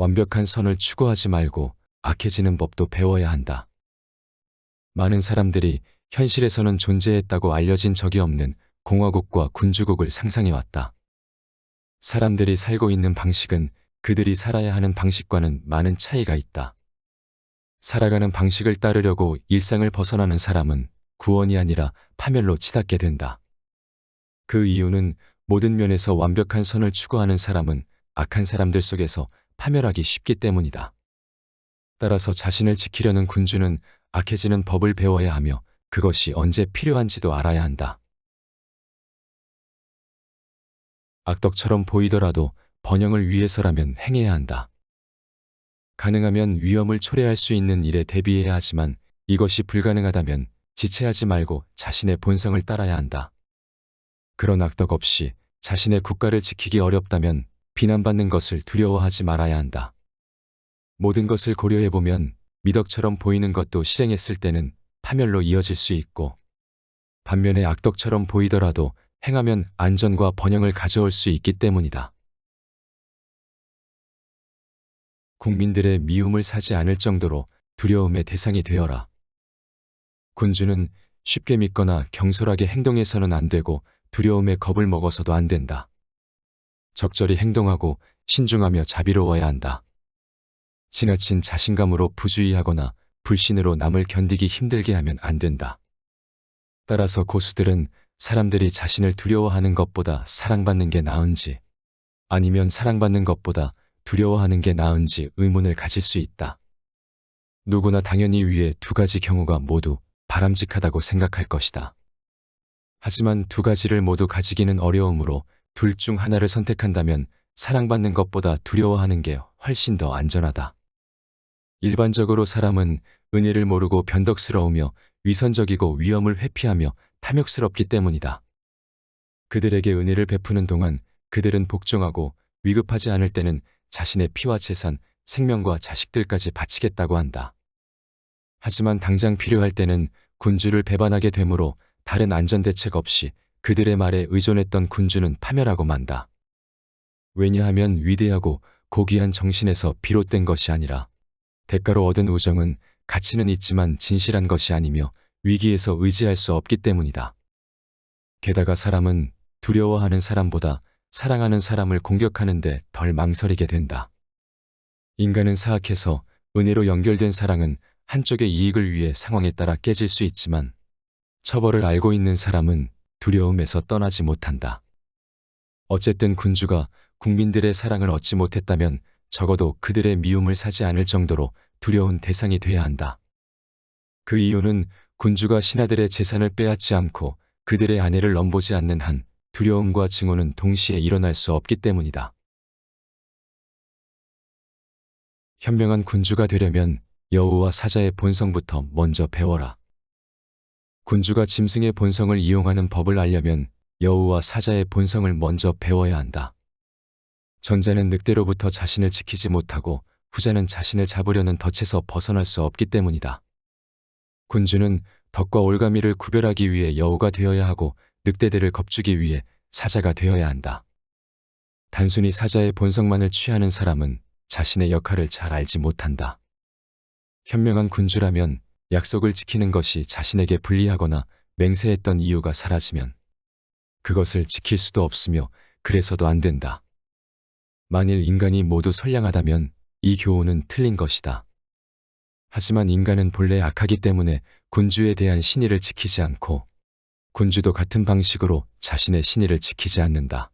완벽한 선을 추구하지 말고 악해지는 법도 배워야 한다. 많은 사람들이 현실에서는 존재했다고 알려진 적이 없는 공화국과 군주국을 상상해왔다. 사람들이 살고 있는 방식은 그들이 살아야 하는 방식과는 많은 차이가 있다. 살아가는 방식을 따르려고 일상을 벗어나는 사람은 구원이 아니라 파멸로 치닫게 된다. 그 이유는 모든 면에서 완벽한 선을 추구하는 사람은 악한 사람들 속에서 파멸하기 쉽기 때문이다. 따라서 자신을 지키려는 군주는 악해지는 법을 배워야 하며 그것이 언제 필요한지도 알아야 한다. 악덕처럼 보이더라도 번영을 위해서라면 행해야 한다. 가능하면 위험을 초래할 수 있는 일에 대비해야 하지만 이것이 불가능하다면 지체하지 말고 자신의 본성을 따라야 한다. 그런 악덕 없이 자신의 국가를 지키기 어렵다면 비난받는 것을 두려워하지 말아야 한다. 모든 것을 고려해보면 미덕처럼 보이는 것도 실행했을 때는 파멸로 이어질 수 있고 반면에 악덕처럼 보이더라도 행하면 안전과 번영을 가져올 수 있기 때문이다. 국민들의 미움을 사지 않을 정도로 두려움의 대상이 되어라. 군주는 쉽게 믿거나 경솔하게 행동해서는 안 되고 두려움에 겁을 먹어서도 안 된다. 적절히 행동하고 신중하며 자비로워야 한다. 지나친 자신감으로 부주의하거나 불신으로 남을 견디기 힘들게 하면 안 된다. 따라서 고수들은 사람들이 자신을 두려워하는 것보다 사랑받는 게 나은지 아니면 사랑받는 것보다 두려워하는 게 나은지 의문을 가질 수 있다. 누구나 당연히 위의 두 가지 경우가 모두 바람직하다고 생각할 것이다. 하지만 두 가지를 모두 가지기는 어려우므로 둘 중 하나를 선택한다면 사랑받는 것보다 두려워하는 게 훨씬 더 안전하다. 일반적으로 사람은 은혜를 모르고 변덕스러우며 위선적이고 위험을 회피하며 탐욕스럽기 때문이다. 그들에게 은혜를 베푸는 동안 그들은 복종하고 위급하지 않을 때는 자신의 피와 재산, 생명과 자식들까지 바치겠다고 한다. 하지만 당장 필요할 때는 군주를 배반하게 되므로 다른 안전대책 없이 그들의 말에 의존했던 군주는 파멸하고 만다. 왜냐하면 위대하고 고귀한 정신에서 비롯된 것이 아니라 대가로 얻은 우정은 가치는 있지만 진실한 것이 아니며 위기에서 의지할 수 없기 때문이다. 게다가 사람은 두려워하는 사람보다 사랑하는 사람을 공격하는데 덜 망설이게 된다. 인간은 사악해서 은혜로 연결된 사랑은 한쪽의 이익을 위해 상황에 따라 깨질 수 있지만 처벌을 알고 있는 사람은 두려움에서 떠나지 못한다. 어쨌든 군주가 국민들의 사랑을 얻지 못했다면 적어도 그들의 미움을 사지 않을 정도로 두려운 대상이 돼야 한다. 그 이유는 군주가 신하들의 재산을 빼앗지 않고 그들의 아내를 넘보지 않는 한 두려움과 증오는 동시에 일어날 수 없기 때문이다. 현명한 군주가 되려면 여우와 사자의 본성부터 먼저 배워라. 군주가 짐승의 본성을 이용하는 법을 알려면 여우와 사자의 본성을 먼저 배워야 한다. 전자는 늑대로부터 자신을 지키지 못하고 후자는 자신을 잡으려는 덫에서 벗어날 수 없기 때문이다. 군주는 덕과 올가미를 구별하기 위해 여우가 되어야 하고 늑대들을 겁주기 위해 사자가 되어야 한다. 단순히 사자의 본성만을 취하는 사람은 자신의 역할을 잘 알지 못한다. 현명한 군주라면 약속을 지키는 것이 자신에게 불리하거나 맹세했던 이유가 사라지면 그것을 지킬 수도 없으며 그래서도 안 된다. 만일 인간이 모두 선량하다면 이 교훈은 틀린 것이다. 하지만 인간은 본래 악하기 때문에 군주에 대한 신의를 지키지 않고 군주도 같은 방식으로 자신의 신의를 지키지 않는다.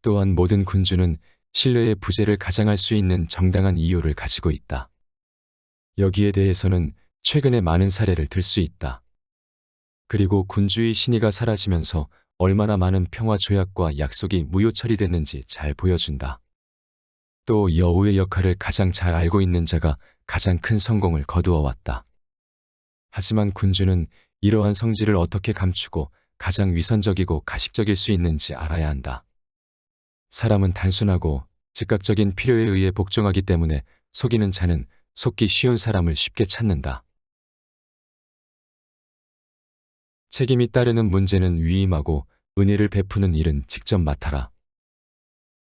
또한 모든 군주는 신뢰의 부재를 가장할 수 있는 정당한 이유를 가지고 있다. 여기에 대해서는 최근에 많은 사례를 들 수 있다. 그리고 군주의 신의가 사라지면서 얼마나 많은 평화 조약과 약속이 무효 처리됐는지 잘 보여준다. 또 여우의 역할을 가장 잘 알고 있는 자가 가장 큰 성공을 거두어 왔다. 하지만 군주는 이러한 성질을 어떻게 감추고 가장 위선적이고 가식적일 수 있는지 알아야 한다. 사람은 단순하고 즉각적인 필요에 의해 복종하기 때문에 속이는 자는 속기 쉬운 사람을 쉽게 찾는다. 책임이 따르는 문제는 위임하고 은혜를 베푸는 일은 직접 맡아라.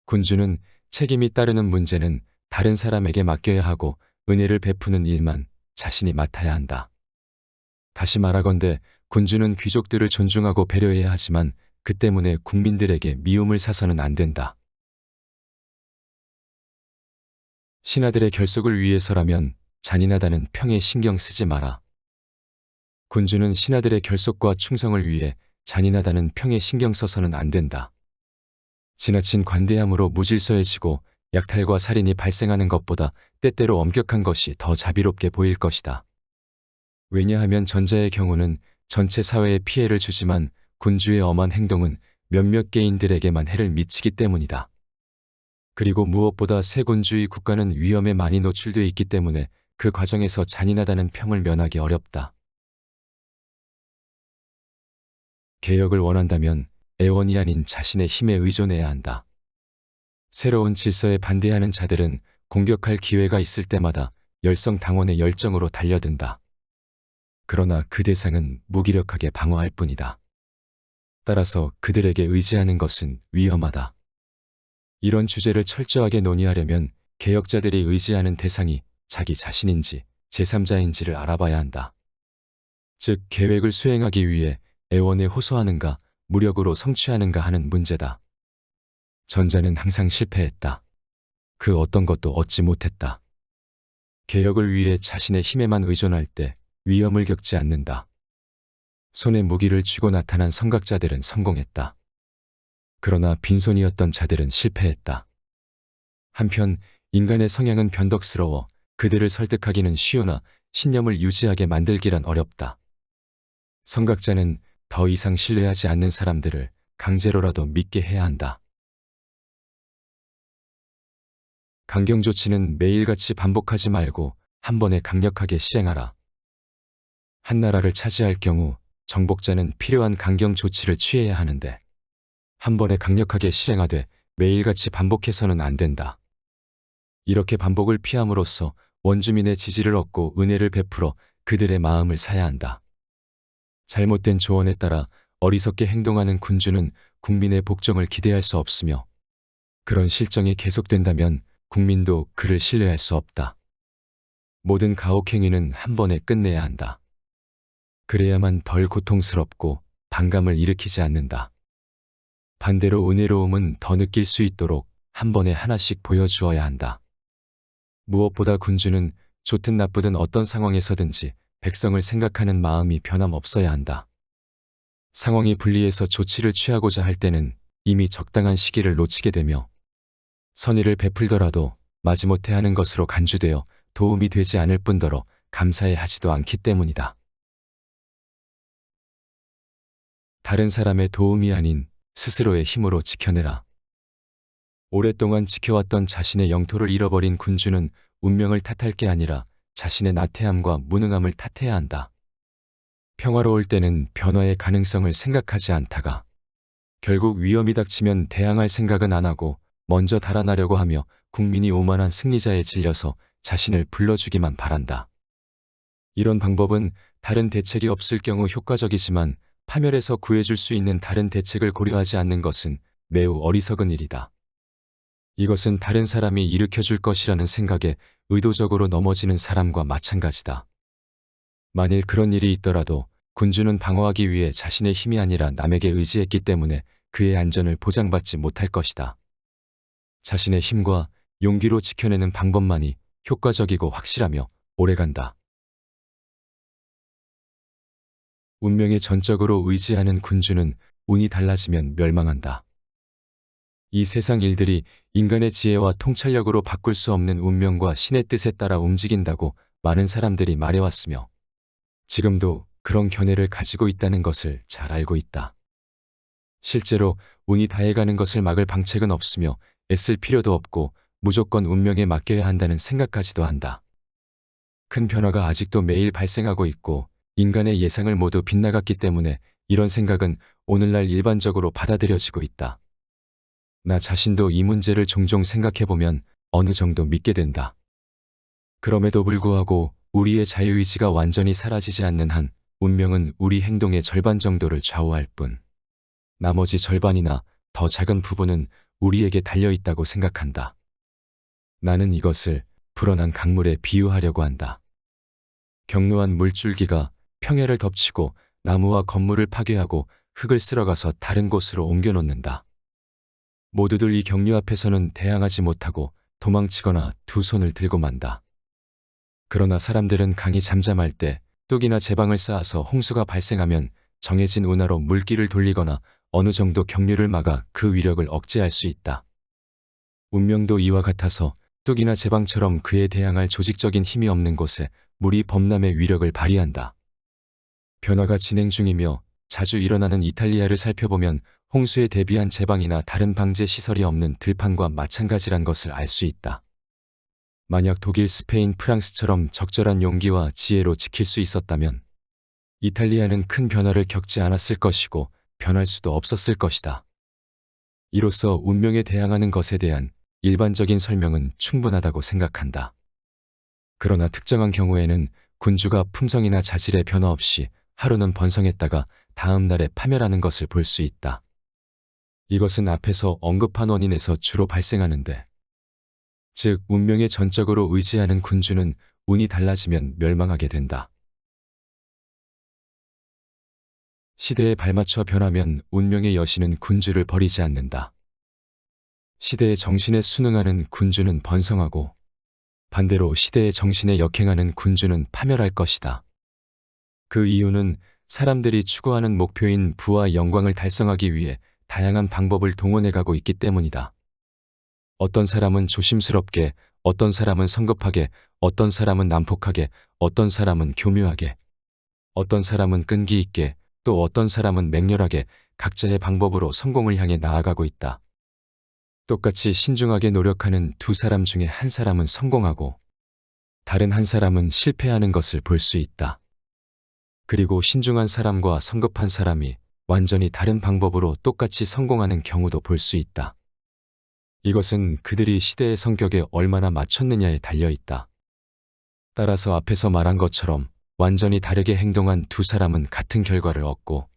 군주는 책임이 따르는 문제는 다른 사람에게 맡겨야 하고 은혜를 베푸는 일만 자신이 맡아야 한다. 다시 말하건대 군주는 귀족들을 존중하고 배려해야 하지만 그 때문에 국민들에게 미움을 사서는 안 된다. 신하들의 결속을 위해서라면 잔인하다는 평에 신경 쓰지 마라. 군주는 신하들의 결속과 충성을 위해 잔인하다는 평에 신경 써서는 안 된다. 지나친 관대함으로 무질서해지고 약탈과 살인이 발생하는 것보다 때때로 엄격한 것이 더 자비롭게 보일 것이다. 왜냐하면 전자의 경우는 전체 사회에 피해를 주지만 군주의 엄한 행동은 몇몇 개인들에게만 해를 미치기 때문이다. 그리고 무엇보다 세군주의 국가는 위험에 많이 노출되어 있기 때문에 그 과정에서 잔인하다는 평을 면하기 어렵다. 개혁을 원한다면 애원이 아닌 자신의 힘에 의존해야 한다. 새로운 질서에 반대하는 자들은 공격할 기회가 있을 때마다 열성당원의 열정으로 달려든다. 그러나 그 대상은 무기력하게 방어할 뿐이다. 따라서 그들에게 의지하는 것은 위험하다. 이런 주제를 철저하게 논의하려면 개혁자들이 의지하는 대상이 자기 자신인지 제3자인지를 알아봐야 한다. 즉 계획을 수행하기 위해 애원에 호소하는가 무력으로 성취하는가 하는 문제다. 전자는 항상 실패했다. 그 어떤 것도 얻지 못했다. 개혁을 위해 자신의 힘에만 의존할 때 위험을 겪지 않는다. 손에 무기를 쥐고 나타난 선각자들은 성공했다. 그러나 빈손이었던 자들은 실패했다. 한편 인간의 성향은 변덕스러워 그들을 설득하기는 쉬우나 신념을 유지하게 만들기란 어렵다. 선각자는 더 이상 신뢰하지 않는 사람들을 강제로라도 믿게 해야 한다. 강경 조치는 매일같이 반복하지 말고 한 번에 강력하게 실행하라. 한 나라를 차지할 경우 정복자는 필요한 강경 조치를 취해야 하는데 한 번에 강력하게 실행하되 매일같이 반복해서는 안 된다. 이렇게 반복을 피함으로써 원주민의 지지를 얻고 은혜를 베풀어 그들의 마음을 사야 한다. 잘못된 조언에 따라 어리석게 행동하는 군주는 국민의 복종을 기대할 수 없으며 그런 실정이 계속된다면 국민도 그를 신뢰할 수 없다. 모든 가혹행위는 한 번에 끝내야 한다. 그래야만 덜 고통스럽고 반감을 일으키지 않는다. 반대로 은혜로움은 더 느낄 수 있도록 한 번에 하나씩 보여주어야 한다. 무엇보다 군주는 좋든 나쁘든 어떤 상황에서든지 백성을 생각하는 마음이 변함없어야 한다. 상황이 불리해서 조치를 취하고자 할 때는 이미 적당한 시기를 놓치게 되며 선의를 베풀더라도 마지못해 하는 것으로 간주되어 도움이 되지 않을 뿐더러 감사해 하지도 않기 때문이다. 다른 사람의 도움이 아닌 스스로의 힘으로 지켜내라. 오랫동안 지켜왔던 자신의 영토를 잃어버린 군주는 운명을 탓할 게 아니라 자신의 나태함과 무능함을 탓해야 한다. 평화로울 때는 변화의 가능성을 생각하지 않다가 결국 위험이 닥치면 대항할 생각은 안 하고 먼저 달아나려고 하며 국민이 오만한 승리자에 질려서 자신을 불러주기만 바란다. 이런 방법은 다른 대책이 없을 경우 효과적이지만 파멸에서 구해줄 수 있는 다른 대책을 고려하지 않는 것은 매우 어리석은 일이다. 이것은 다른 사람이 일으켜줄 것이라는 생각에 의도적으로 넘어지는 사람과 마찬가지다. 만일 그런 일이 있더라도 군주는 방어하기 위해 자신의 힘이 아니라 남에게 의지했기 때문에 그의 안전을 보장받지 못할 것이다. 자신의 힘과 용기로 지켜내는 방법만이 효과적이고 확실하며 오래간다. 운명에 전적으로 의지하는 군주는 운이 달라지면 멸망한다. 이 세상 일들이 인간의 지혜와 통찰력으로 바꿀 수 없는 운명과 신의 뜻에 따라 움직인다고 많은 사람들이 말해왔으며 지금도 그런 견해를 가지고 있다는 것을 잘 알고 있다. 실제로 운이 다해가는 것을 막을 방책은 없으며 애쓸 필요도 없고 무조건 운명에 맡겨야 한다는 생각까지도 한다. 큰 변화가 아직도 매일 발생하고 있고 인간의 예상을 모두 빗나갔기 때문에 이런 생각은 오늘날 일반적으로 받아들여지고 있다. 나 자신도 이 문제를 종종 생각해보면 어느 정도 믿게 된다. 그럼에도 불구하고 우리의 자유의지가 완전히 사라지지 않는 한 운명은 우리 행동의 절반 정도를 좌우할 뿐 나머지 절반이나 더 작은 부분은 우리에게 달려있다고 생각한다. 나는 이것을 불어난 강물에 비유하려고 한다. 경로한 물줄기가 평야를 덮치고 나무와 건물을 파괴하고 흙을 쓸어가서 다른 곳으로 옮겨놓는다. 모두들 이 경류 앞에서는 대항하지 못하고 도망치거나 두 손을 들고 만다. 그러나 사람들은 강이 잠잠할 때 뚝이나 제방을 쌓아서 홍수가 발생하면 정해진 운하로 물길을 돌리거나 어느 정도 경류를 막아 그 위력을 억제할 수 있다. 운명도 이와 같아서 뚝이나 제방처럼 그에 대항할 조직적인 힘이 없는 곳에 물이 범람의 위력을 발휘한다. 변화가 진행 중이며 자주 일어나는 이탈리아를 살펴보면 홍수에 대비한 제방이나 다른 방제 시설이 없는 들판과 마찬가지란 것을 알 수 있다. 만약 독일, 스페인, 프랑스처럼 적절한 용기와 지혜로 지킬 수 있었다면 이탈리아는 큰 변화를 겪지 않았을 것이고 변할 수도 없었을 것이다. 이로써 운명에 대항하는 것에 대한 일반적인 설명은 충분하다고 생각한다. 그러나 특정한 경우에는 군주가 품성이나 자질의 변화 없이 하루는 번성했다가 다음 날에 파멸하는 것을 볼 수 있다. 이것은 앞에서 언급한 원인에서 주로 발생하는데, 즉 운명에 전적으로 의지하는 군주는 운이 달라지면 멸망하게 된다. 시대에 발맞춰 변하면 운명의 여신은 군주를 버리지 않는다. 시대의 정신에 순응하는 군주는 번성하고 반대로 시대의 정신에 역행하는 군주는 파멸할 것이다. 그 이유는 사람들이 추구하는 목표인 부와 영광을 달성하기 위해 다양한 방법을 동원해가고 있기 때문이다. 어떤 사람은 조심스럽게, 어떤 사람은 성급하게, 어떤 사람은 난폭하게, 어떤 사람은 교묘하게, 어떤 사람은 끈기 있게, 또 어떤 사람은 맹렬하게 각자의 방법으로 성공을 향해 나아가고 있다. 똑같이 신중하게 노력하는 두 사람 중에 한 사람은 성공하고 다른 한 사람은 실패하는 것을 볼 수 있다. 그리고 신중한 사람과 성급한 사람이 완전히 다른 방법으로 똑같이 성공하는 경우도 볼 수 있다. 이것은 그들이 시대의 성격에 얼마나 맞췄느냐에 달려 있다. 따라서 앞에서 말한 것처럼 완전히 다르게 행동한 두 사람은 같은 결과를 얻고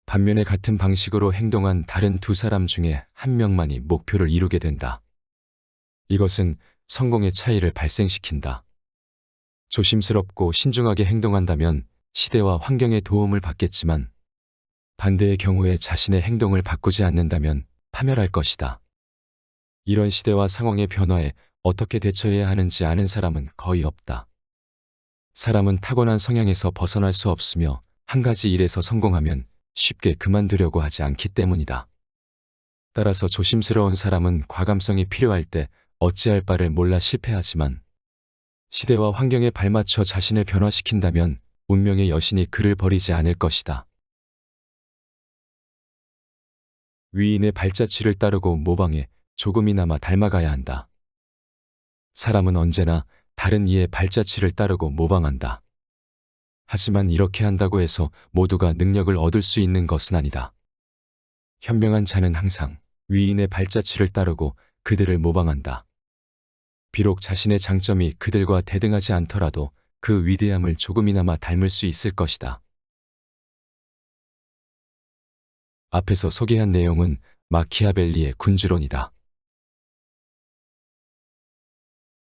반면에 같은 방식으로 행동한 다른 두 사람 중에 한 명만이 목표를 이루게 된다. 이것은 성공의 차이를 발생시킨다. 조심스럽고 신중하게 행동한다면 시대와 환경의 도움을 받겠지만 반대의 경우에 자신의 행동을 바꾸지 않는다면 파멸할 것이다. 이런 시대와 상황의 변화에 어떻게 대처해야 하는지 아는 사람은 거의 없다. 사람은 타고난 성향에서 벗어날 수 없으며 한 가지 일에서 성공하면 쉽게 그만두려고 하지 않기 때문이다. 따라서 조심스러운 사람은 과감성이 필요할 때 어찌할 바를 몰라 실패하지만 시대와 환경에 발맞춰 자신을 변화시킨다면 운명의 여신이 그를 버리지 않을 것이다. 위인의 발자취를 따르고 모방해 조금이나마 닮아가야 한다. 사람은 언제나 다른 이의 발자취를 따르고 모방한다. 하지만 이렇게 한다고 해서 모두가 능력을 얻을 수 있는 것은 아니다. 현명한 자는 항상 위인의 발자취를 따르고 그들을 모방한다. 비록 자신의 장점이 그들과 대등하지 않더라도 그 위대함을 조금이나마 닮을 수 있을 것이다. 앞에서 소개한 내용은 마키아벨리의 군주론이다.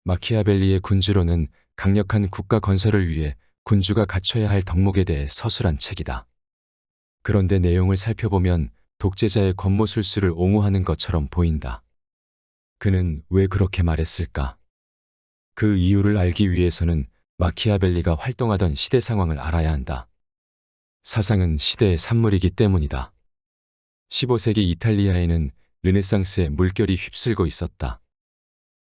마키아벨리의 군주론은 강력한 국가 건설을 위해 군주가 갖춰야 할 덕목에 대해 서술한 책이다. 그런데 내용을 살펴보면 독재자의 권모술수를 옹호하는 것처럼 보인다. 그는 왜 그렇게 말했을까? 그 이유를 알기 위해서는 마키아벨리가 활동하던 시대 상황을 알아야 한다. 사상은 시대의 산물이기 때문이다. 15세기 이탈리아에는 르네상스의 물결이 휩쓸고 있었다.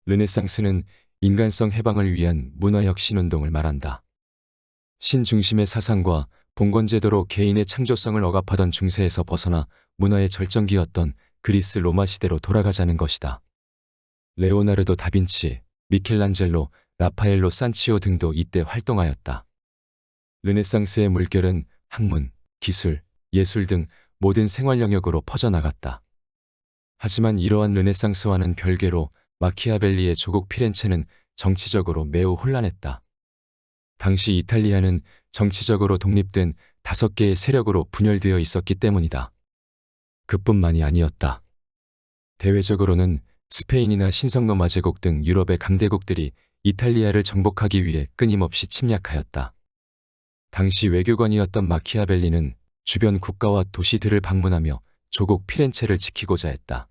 르네상스는 인간성 해방을 위한 문화혁신운동을 말한다. 신중심의 사상과 봉건제도로 개인의 창조성을 억압하던 중세에서 벗어나 문화의 절정기였던 그리스 로마 시대로 돌아가자는 것이다. 레오나르도 다빈치, 미켈란젤로, 라파엘로 산치오 등도 이때 활동하였다. 르네상스의 물결은 학문, 기술, 예술 등 모든 생활 영역으로 퍼져나갔다. 하지만 이러한 르네상스와는 별개로 마키아벨리의 조국 피렌체는 정치적으로 매우 혼란했다. 당시 이탈리아는 정치적으로 독립된 5개의 세력으로 분열되어 있었기 때문이다. 그뿐만이 아니었다. 대외적으로는 스페인이나 신성로마 제국 등 유럽의 강대국들이 이탈리아를 정복하기 위해 끊임없이 침략하였다. 당시 외교관이었던 마키아벨리는 주변 국가와 도시들을 방문하며 조국 피렌체를 지키고자 했다.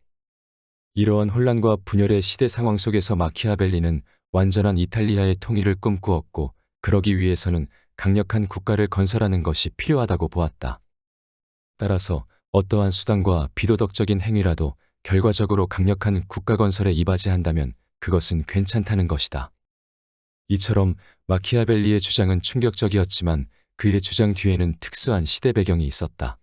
이러한 혼란과 분열의 시대 상황 속에서 마키아벨리는 완전한 이탈리아의 통일을 꿈꾸었고, 그러기 위해서는 강력한 국가를 건설하는 것이 필요하다고 보았다. 따라서 어떠한 수단과 비도덕적인 행위라도 결과적으로 강력한 국가 건설에 이바지한다면 그것은 괜찮다는 것이다. 이처럼 마키아벨리의 주장은 충격적이었지만 그의 주장 뒤에는 특수한 시대 배경이 있었다.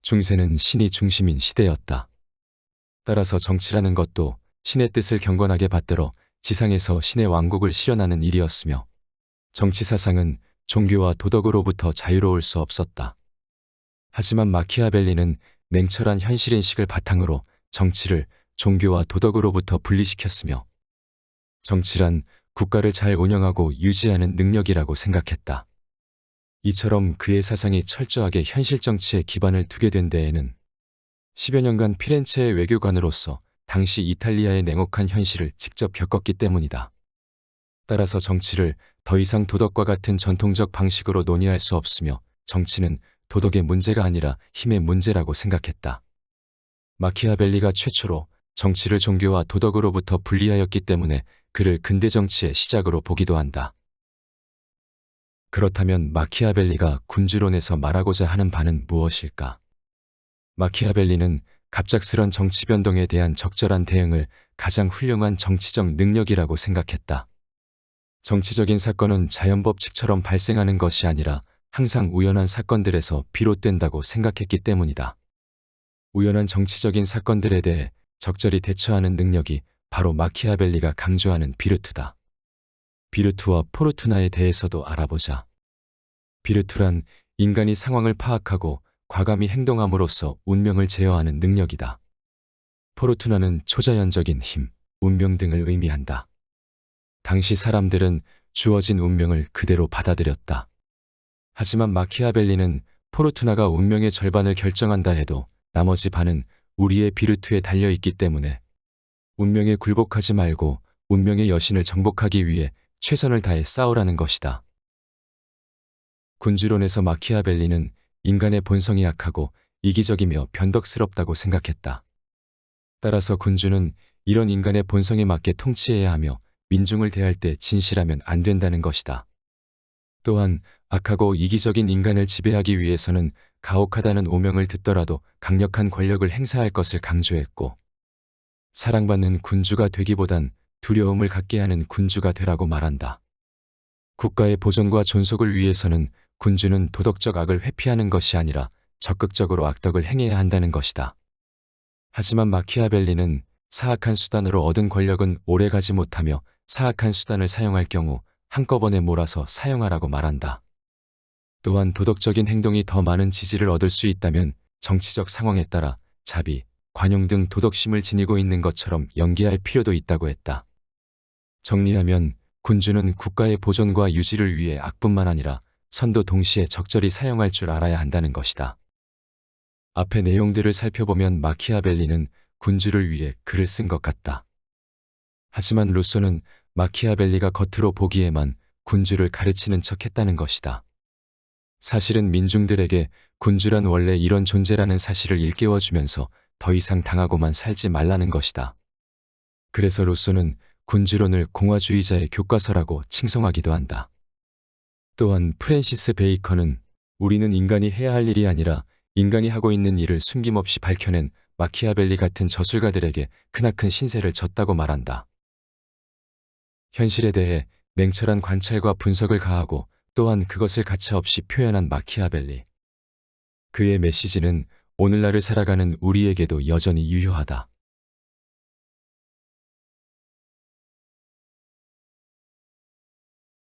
중세는 신이 중심인 시대였다. 따라서 정치라는 것도 신의 뜻을 경건하게 받들어 지상에서 신의 왕국을 실현하는 일이었으며, 정치 사상은 종교와 도덕으로부터 자유로울 수 없었다. 하지만 마키아벨리는 냉철한 현실인식을 바탕으로 정치를 종교와 도덕으로부터 분리시켰으며, 정치란 국가를 잘 운영하고 유지하는 능력이라고 생각했다. 이처럼 그의 사상이 철저하게 현실 정치에 기반을 두게 된 데에는 10여 년간 피렌체의 외교관으로서 당시 이탈리아의 냉혹한 현실을 직접 겪었기 때문이다. 따라서 정치를 더 이상 도덕과 같은 전통적 방식으로 논의할 수 없으며, 정치는 도덕의 문제가 아니라 힘의 문제라고 생각했다. 마키아벨리가 최초로 정치를 종교와 도덕으로부터 분리하였기 때문에 그를 근대 정치의 시작으로 보기도 한다. 그렇다면 마키아벨리가 군주론에서 말하고자 하는 바는 무엇일까? 마키아벨리는 갑작스런 정치 변동에 대한 적절한 대응을 가장 훌륭한 정치적 능력이라고 생각했다. 정치적인 사건은 자연법칙처럼 발생하는 것이 아니라 항상 우연한 사건들에서 비롯된다고 생각했기 때문이다. 우연한 정치적인 사건들에 대해 적절히 대처하는 능력이 바로 마키아벨리가 강조하는 비르투다. 비르투와 포르투나에 대해서도 알아보자. 비르투란 인간이 상황을 파악하고 과감히 행동함으로써 운명을 제어하는 능력이다. 포르투나는 초자연적인 힘, 운명 등을 의미한다. 당시 사람들은 주어진 운명을 그대로 받아들였다. 하지만 마키아벨리는 포르투나가 운명의 절반을 결정한다 해도 나머지 반은 우리의 비르투에 달려있기 때문에 운명에 굴복하지 말고 운명의 여신을 정복하기 위해 최선을 다해 싸우라는 것이다. 군주론에서 마키아벨리는 인간의 본성이 약하고 이기적이며 변덕스럽다고 생각했다. 따라서 군주는 이런 인간의 본성에 맞게 통치해야 하며 민중을 대할 때 진실하면 안 된다는 것이다. 또한 악하고 이기적인 인간을 지배하기 위해서는 가혹하다는 오명을 듣더라도 강력한 권력을 행사할 것을 강조했고, 사랑받는 군주가 되기보단 두려움을 갖게 하는 군주가 되라고 말한다. 국가의 보존과 존속을 위해서는 군주는 도덕적 악을 회피하는 것이 아니라 적극적으로 악덕을 행해야 한다는 것이다. 하지만 마키아벨리는 사악한 수단으로 얻은 권력은 오래가지 못하며 사악한 수단을 사용할 경우 한꺼번에 몰아서 사용하라고 말한다. 또한 도덕적인 행동이 더 많은 지지를 얻을 수 있다면 정치적 상황에 따라 자비, 관용 등 도덕심을 지니고 있는 것처럼 연기할 필요도 있다고 했다. 정리하면 군주는 국가의 보존과 유지를 위해 악뿐만 아니라 선도 동시에 적절히 사용할 줄 알아야 한다는 것이다. 앞의 내용들을 살펴보면 마키아벨리는 군주를 위해 글을 쓴 것 같다. 하지만 루소는 마키아벨리가 겉으로 보기에만 군주를 가르치는 척했다는 것이다. 사실은 민중들에게 군주란 원래 이런 존재라는 사실을 일깨워주면서 더 이상 당하고만 살지 말라는 것이다. 그래서 루소는 군주론을 공화주의자의 교과서라고 칭송하기도 한다. 또한 프랜시스 베이컨은 우리는 인간이 해야 할 일이 아니라 인간이 하고 있는 일을 숨김없이 밝혀낸 마키아벨리 같은 저술가들에게 크나큰 신세를 졌다고 말한다. 현실에 대해 냉철한 관찰과 분석을 가하고 또한 그것을 가차없이 표현한 마키아벨리. 그의 메시지는 오늘날을 살아가는 우리에게도 여전히 유효하다.